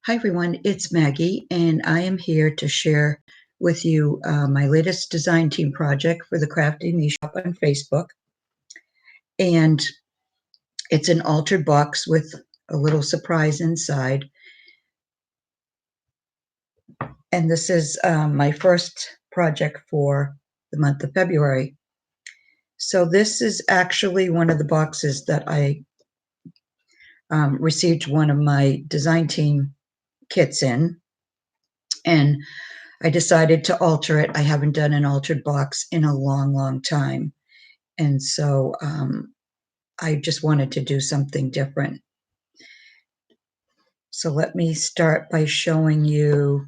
Hi everyone, it's Maggie, and I am here to share with you my latest design team project for the Crafty Me shop on Facebook. And it's an altered box with a little surprise inside. And this is my first project for the month of February. So this is actually one of the boxes that I received one of my design team kits in. And I decided to alter it. I haven't done an altered box in a long, long time. And so I just wanted to do something different. So let me start by showing you,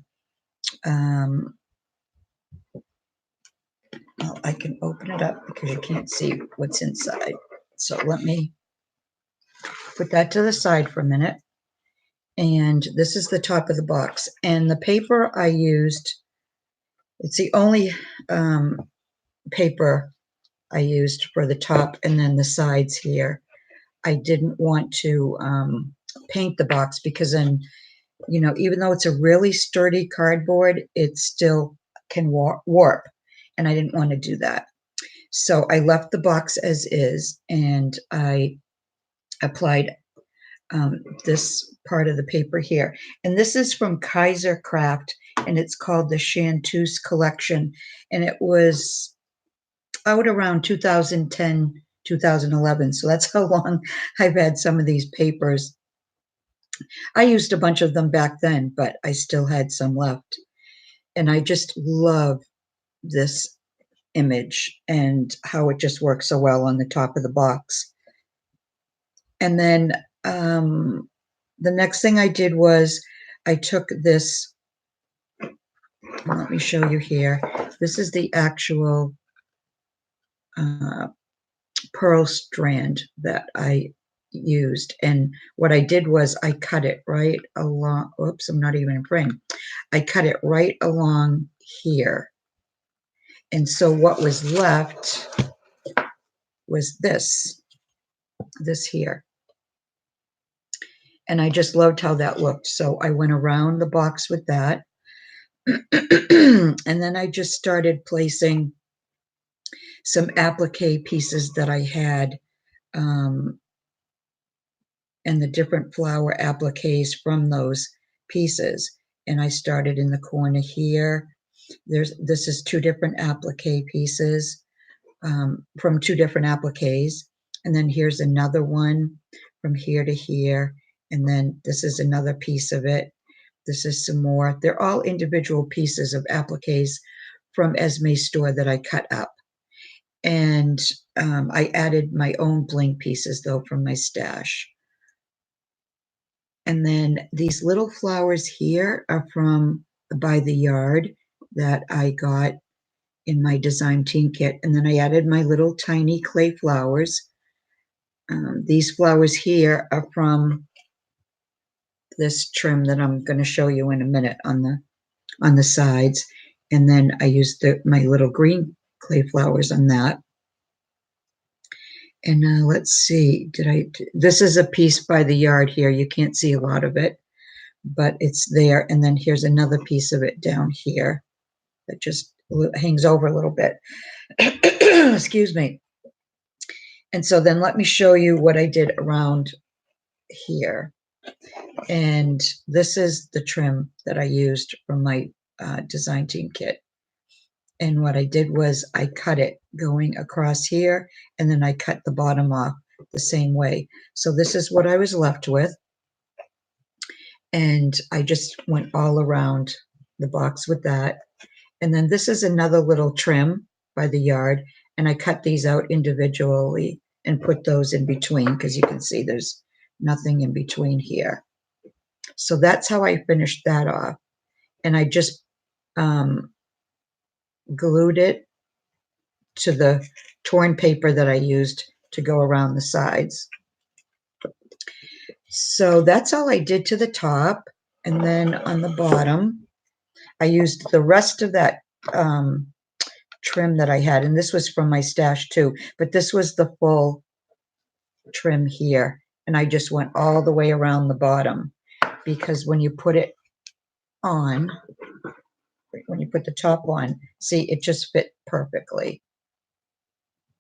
well, I can open it up because you can't see what's inside. So let me put that to the side for a minute. And this is the top of the box. And the paper I used, it's the only paper I used for the top and then the sides here. I didn't want to paint the box because then, even though it's a really sturdy cardboard, it still can warp, and I didn't want to do that. So I left the box as is, and I applied this part of the paper here. And this is from Kaiser Craft, and it's called the Chanteuse Collection, and it was out around 2010, 2011. So that's how long I've had some of these papers. I used a bunch of them back then, but I still had some left. And I just love this image and how it just works so well on the top of the box. And then the next thing I did was I took this, let me show you here. This is the actual pearl strand that I used. And what I did was I cut it right along, oops, I'm not even in frame. I cut it right along here. And so what was left was this here. And I just loved how that looked. So I went around the box with that. And then I just started placing some applique pieces that I had, and the different flower appliques from those pieces. And I started in the corner here. This is two different applique pieces from two different appliques. And then here's another one from here to here. And then this is another piece of it. This is some more. They're all individual pieces of appliques from Esme's store that I cut up. And I added my own bling pieces, though, from my stash. And then these little flowers here are from By the Yard that I got in my design team kit. And then I added my little tiny clay flowers. These flowers here are from this trim that I'm going to show you in a minute on the sides. And then I used my little green clay flowers on that. And let's see, this is a piece By the Yard here. You can't see a lot of it, but it's there. And then here's another piece of it down here that just hangs over a little bit. Excuse me. And so then let me show you what I did around here. And this is the trim that I used from my design team kit. And what I did was I cut it going across here, and then I cut the bottom off the same way. So this is what I was left with. And I just went all around the box with that. And then this is another little trim By the Yard. And I cut these out individually and put those in between because you can see there's nothing in between here. So that's how I finished that off. And I just glued it to the torn paper that I used to go around the sides. So that's all I did to the top. And then on the bottom, I used the rest of that trim that I had. And this was from my stash too, but this was the full trim here. And I just went all the way around the bottom. because when you put it on, when you put the top on, see, it just fit perfectly.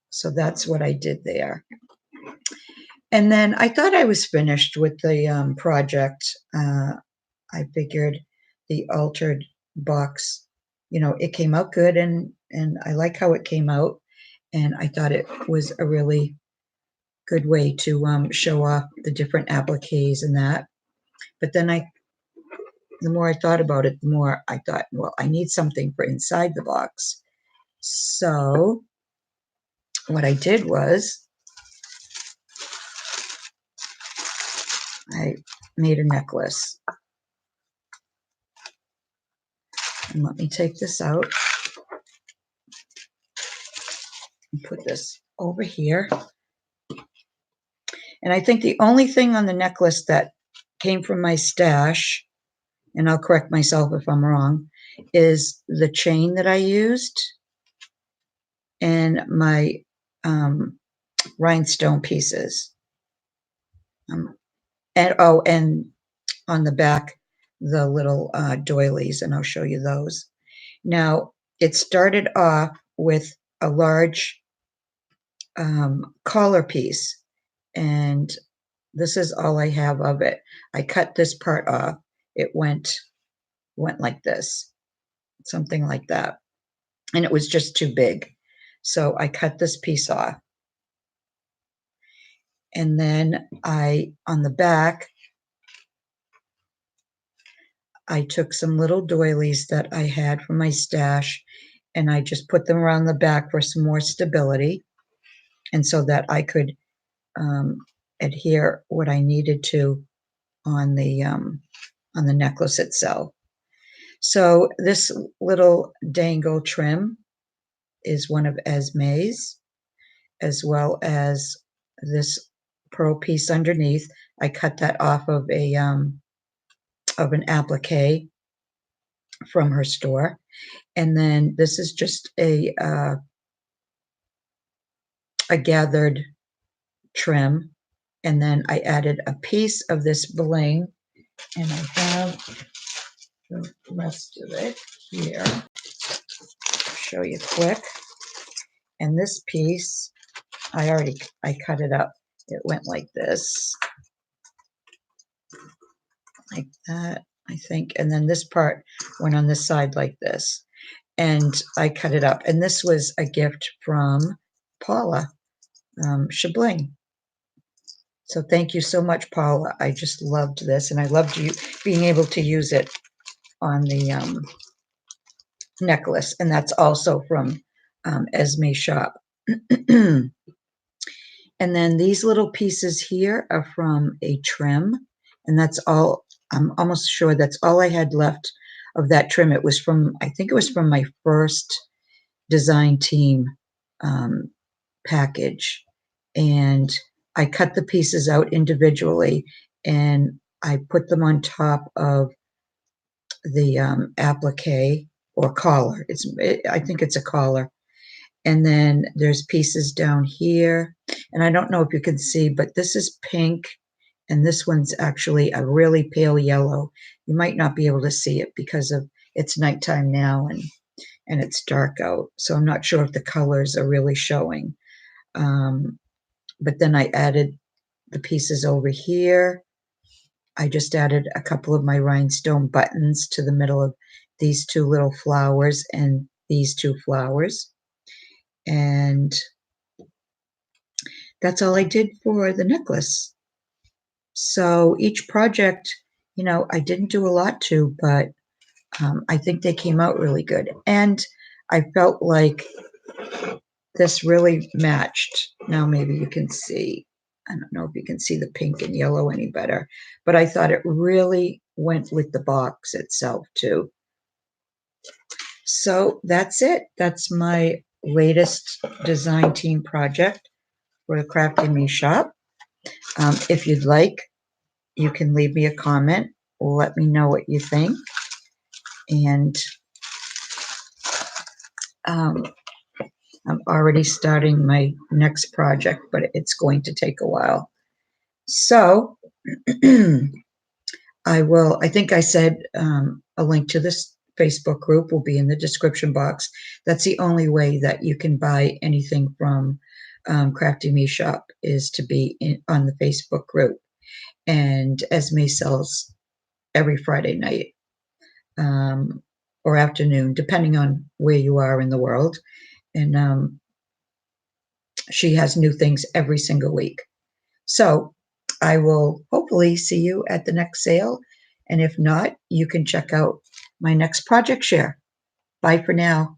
So that's what I did there. And then I thought I was finished with the project. I figured the altered box, it came out good, and I like how it came out. And I thought it was a really good way to show off the different appliques and that. But then the more I thought about it, the more I thought, well, I need something for inside the box. So what I did was I made a necklace. And let me take this out and put this over here. And I think the only thing on the necklace that came from my stash, and I'll correct myself if I'm wrong, is the chain that I used and my rhinestone pieces. And on the back, the little doilies, and I'll show you those. Now, it started off with a large collar piece, and this is all I have of it. I cut this part off. It went like this, something like that. And it was just too big. So I cut this piece off. And then on the back, I took some little doilies that I had from my stash, and I just put them around the back for some more stability, and so that I could adhere what I needed to on the necklace itself. So this little dangle trim is one of Esme's, as well as this pearl piece underneath. I cut that off of an applique from her store. And then this is just a gathered trim. And then I added a piece of this bling, and I have the rest of it here. I'll show you quick. And this piece, I cut it up. It went like this, like that, I think. And then this part went on this side like this. And I cut it up. And this was a gift from Paula Shabling. So thank you so much, Paula. I just loved this, and I loved you being able to use it on the necklace. And that's also from Esme Shop. And then these little pieces here are from a trim, and that's all. I'm almost sure that's all I had left of that trim. It was from, I think it was from my first design team package, and I cut the pieces out individually, and I put them on top of the applique or collar. I think it's a collar. And then there's pieces down here, and I don't know if you can see, but this is pink, and this one's actually a really pale yellow. You might not be able to see it because of it's nighttime now, and it's dark out, so I'm not sure if the colors are really showing. But then I added the pieces over here. I just added a couple of my rhinestone buttons to the middle of these two little flowers and these two flowers. And that's all I did for the necklace. So each project, I didn't do a lot to, but I think they came out really good. And I felt like this really matched. Now maybe you can see, I don't know if you can see the pink and yellow any better, but I thought it really went with the box itself too. So that's it. That's my latest design team project for the Crafty Me shop. If you'd like, you can leave me a comment. Let me know what you think. And I'm already starting my next project, but it's going to take a while. So I will, I think I said a link to this Facebook group will be in the description box. That's the only way that you can buy anything from Crafty Me Shop is to be on the Facebook group. And Esme sells every Friday night um, or afternoon, depending on where you are in the world. And she has new things every single week. So I will hopefully see you at the next sale. And if not, you can check out my next project share. Bye for now.